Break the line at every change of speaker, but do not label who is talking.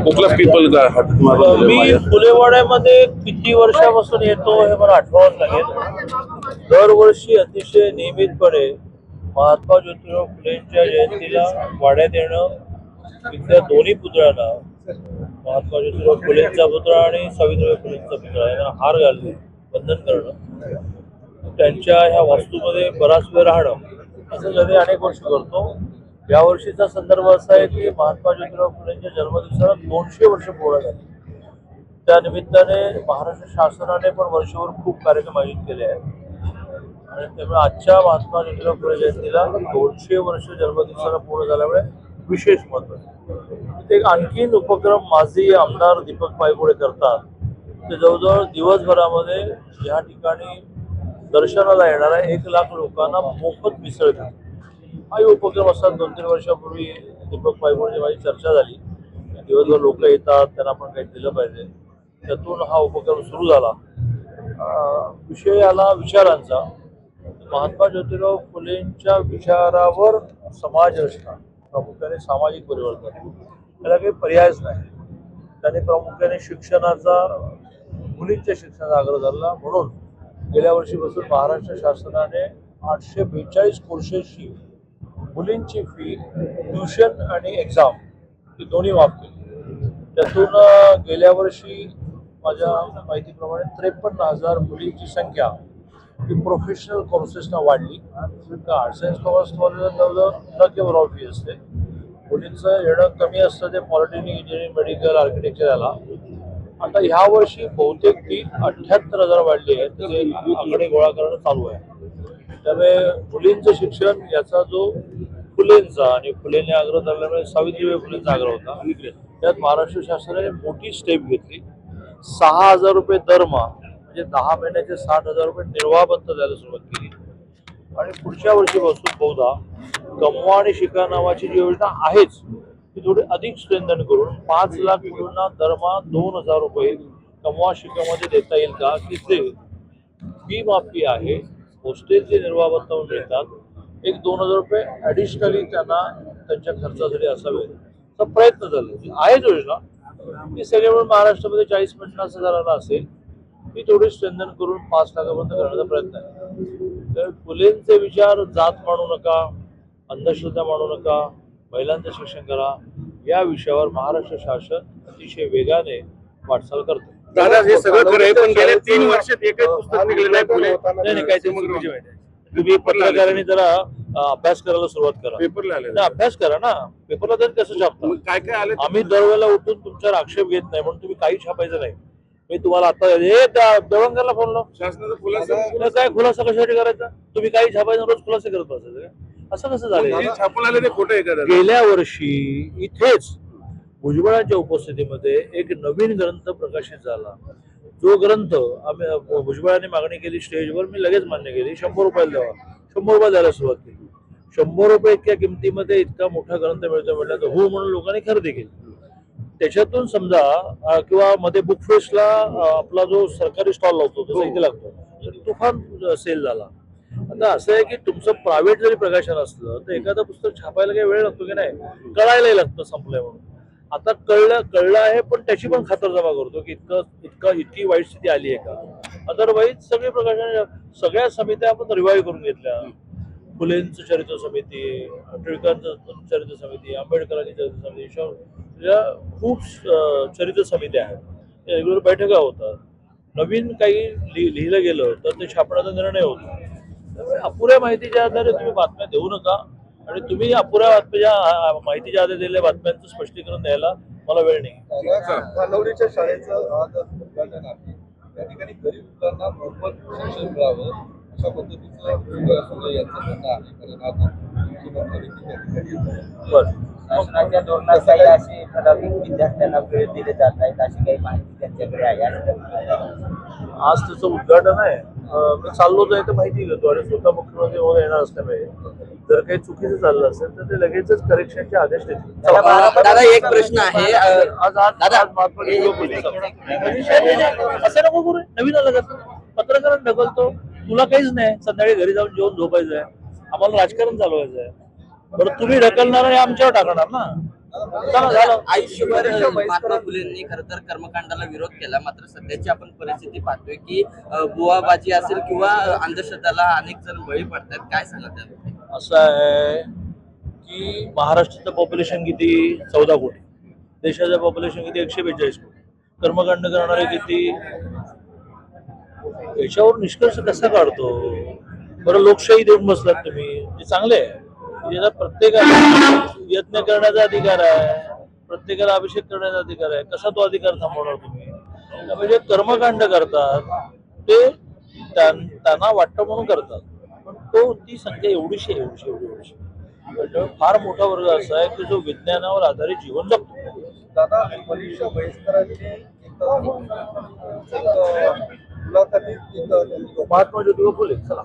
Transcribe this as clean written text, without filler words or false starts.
कुठला पीपल
मी फुलेवाड्यामध्ये किती वर्षापासून येतो हे मला आठवावंच लागेल. दरवर्षी अतिशय नियमितपणे महात्मा ज्योतिराव फुलेंच्या जयंतीला वाड्यात येणं, इथल्या दोन्ही पुतळ्यांना, महात्मा ज्योतिराव फुलेंचा पुतळा आणि सावित्रीबाई फुलेंचा पुतळा, यांना हार घालणे, वंदन करणं, त्यांच्या ह्या वास्तूमध्ये बराच वेळ राहणं, असं जरी अनेक वर्ष करतो. यावर्षीचा संदर्भ असा आहे की महात्मा ज्योतिराव फुलेंच्या जन्मदिवसाला 200 वर्ष पूर्ण झाली. त्या निमित्ताने महाराष्ट्र शासनाने पण वर्षभर खूप कार्यक्रम आयोजित केले आहेत आणि त्यामुळे आजच्या महात्मा ज्योतिराव फुले जयंतीला 200 वर्ष जन्मदिवसाला पूर्ण झाल्यामुळे विशेष महत्त्व आहे. ते आणखीन उपक्रम माजी आमदार दीपक पायगुडे करतात. ते जवळजवळ दिवसभरामध्ये या ठिकाणी दर्शनाला येणाऱ्या 1 लाख लोकांना मोफत मिसळ देतात. हाही उपक्रम असतात. 2-3 वर्षापूर्वी दीपक पायगुडेंची माझी चर्चा झाली. दिवसभर लोक येतात, त्यांना आपण काही दिलं पाहिजे, त्यातून हा उपक्रम सुरू झाला. विषय आला विचारांचा. महात्मा ज्योतिराव फुलेंच्या विचारावर समाज रचना, प्रामुख्याने सामाजिक परिवर्तन, त्याला काही पर्यायच नाही. त्यांनी प्रामुख्याने शिक्षणाचा, मुलींच्या शिक्षणाचा आग्रह धरला. म्हणून गेल्या वर्षीपासून महाराष्ट्र शासनाने 842 कोर्सेसची मुलींची फी, ट्युशन आणि एक्झाम ही दोन्ही माफ केली. त्यातून गेल्या वर्षी माझ्या माहितीप्रमाणे 53,000 मुलींची संख्या ही प्रोफेशनल कोर्सेसना वाढली. आर्ट्स सायन्स कॉमर्स कॉलेजला जवळजवळ न फी असते. मुलींचं येणं कमी असतं, ते पॉलिटेक्निक, इंजिनिअरिंग, मेडिकल, आर्किटेक्चर याला. आता ह्या वर्षी बहुतेक ती 78,000 वाढली आहे. त्याचे आकडे गोळा करणं चालू आहे. त्यामुळे मुलींचं शिक्षण याचा जो फुलेंचा आणि फुलेंनी आग्रह धरल्यामुळे सावित्रीबाई फुलेंचा आग्रह होता, त्यात महाराष्ट्र शासनाने मोठी स्टेप घेतली. 6,000 रुपये दरमहा, म्हणजे 10 महिन्याचे 60,000 रुपये निर्वाह भत्ता द्यायला सुरुवात केली. आणि पुढच्या वर्षीपासून बहुधा कमवा आणि शिका नावाची जी योजना आहेच ती थोडी अधिक स्ट्रेंथन करून 5 लाख मुलांना दरमहा 2,000 रुपये कमवा शिकामध्ये देता येईल का, की ते फी माफी आहे, हॉस्टेलचे निर्वाह भत्ता म्हणून देतात. 1-2,000 रुपये ॲडिशनली त्यांना त्यांच्या खर्चासाठी असावे, असा प्रयत्न झाला. आहे योजना ती सगळे मिळून महाराष्ट्रामध्ये 40-50 हजाराला असेल. ती थोडी स्ट्रेंथन करून 5 लाखापर्यंत करण्याचा प्रयत्न आहे. तर फुलेंचे विचार जात मानू नका, अंधश्रद्धा मानू नका, महिलांचं शिक्षण करा, या विषयावर महाराष्ट्र शासन अतिशय वेगाने वाटचाल करते.
दादा हे सगळं खरं आहे, पण गेल्या 3 वर्षात एकच पुस्तक निघालेलं नाही फुले.
नाही काय ते माहिती आहे. तुम्ही पत्रकारांनी जरा अभ्यास करायला सुरुवात करा.
पेपरला आले
अभ्यास करा ना. पेपरला तर कसं छापता?
काय काय आले?
आम्ही दरवेळेला उठून तुमच्यावर आक्षेप घेत नाही म्हणून तुम्ही काही छापायचं नाही. मी तुम्हाला आता हे देवळंकरला फोन लाव,
शासनाचा खुलासा
काय खुलासा कशासाठी करायचा? तुम्ही काही छापायचं, रोज खुलासे करत बसायचं का? असं कसं झालं?
छापून आले ते खोटं आहे का?
गेल्या वर्षी इथेच भुजबळांच्या उपस्थितीमध्ये एक नवीन ग्रंथ प्रकाशित झाला. जो ग्रंथ आम्ही भुजबळांनी मागणी केली स्टेजवर, मी लगेच मान्य केली. 100 रुपयाला द्यावा. 100 रुपये द्यायला सुरुवात केली. 100 रुपये इतक्या किमतीमध्ये इतका मोठा ग्रंथ मिळतो म्हटलं तर हो म्हणून लोकांनी खरेदी केली. त्याच्यातून समजा किंवा मध्ये बुक फेस्टला आपला जो सरकारी स्टॉल लावतो तसं इथे लागतो, तर तुफान सेल झाला. आता असं आहे की तुमचं प्रायव्हेट जरी प्रकाशन असलं तर एखादं पुस्तक छापायला काही वेळ लागतो की नाही, कळायलाही लागतं संपलंय म्हणून. आता कळलं आहे, पण त्याची पण खातरजमा करतो की इतकी वाईट स्थिती आली आहे का. अदरवाईज सगळे प्रकाशन, सगळ्या समित्या आपण रिवाईव्ह करून घेतल्या. फुलेंचं चरित्र समिती, टिळकांचं चरित्र समिती, आंबेडकरांची चरित्र समिती, खूप चरित्र समित्या आहेत. रेग्युलर बैठका होतात. नवीन काही लिहिलं गेलं तर ते छापण्याचा निर्णय होतो. त्यामुळे अपुऱ्या माहितीच्या आधारे तुम्ही बातम्या देऊ नका. आणि तुम्ही अपुऱ्या माहितीच्या आधारे दिलेल्या बातम्यांचं स्पष्टीकरण द्यायला मला वेळ नाही.
खानवडीच्या शाळेचं आज उद्घाटन आहे. त्या ठिकाणी गरीब मुलांना मोफत शिक्षण मिळावं अशा पद्धतीचं सुद्धा यांचं म्हणणं आहे. कारण आता मुख्यमंत्री त्या ठिकाणी
शासनाच्या धोरणात काही असे ठराविक विद्यार्थ्यांना वेळ दिले जात आहेत, अशी काही माहिती त्यांच्याकडे आहे.
आज त्याचं उद्घाटन आहे. मी चाललो तर इथं माहिती घेतो आणि स्वतः मुख्यमंत्री होऊन येणार असल्यामुळे जर काही चुकीचं चाललं असेल तर ते लगेचच करेक्शनचे आदेश देतील.
दादा एक प्रश्न आहे.
असं नको करू. नवीन आलं का पत्रकारांना ढकलतो, तुला काहीच नाही, संध्याकाळी घरी जाऊन जेवण झोपायचं आहे, आम्हाला राजकारण चालवायचं आहे. बरं तुम्ही ढकलणार आणि आमच्यावर टाकणार ना. चला झालं.
आयुष्यभर महात्मा फुलेंनी खरं तर कर्मकांडाला विरोध केला, मात्र सध्याची आपण परिस्थिती पाहतोय की बुवाबाजी असेल किंवा अंधश्रद्धाला अनेक जण बळी पडतात. काय सांगा त्याबद्दल?
असं आहे की महाराष्ट्राचं पॉप्युलेशन किती 14 कोटी, देशाचं पॉप्युलेशन किती 142 कोटी, कर्मकांड करणारे किती, याच्यावर निष्कर्ष कसा काढतो? बरं, लोकशाही देऊन बसलात तुम्ही, ते चांगले आहे. याचा प्रत्येकाला यत्न करण्याचा अधिकार आहे, प्रत्येकाला अभिषेक करण्याचा अधिकार आहे. कसा तो अधिकार थांबवणार तुम्ही? म्हणजे कर्मकांड करतात ते त्यांना वाटतं म्हणून करतात, पण ती संख्या एवढीशी म्हणजे फार मोठा वर्ग असा आहे की जो विज्ञानावर आधारित जीवन जगतो.
दादा, मनीषा म्हैसकरांची एक मुलाखतीत
महात्मा ज्योतिबा फुले. चला.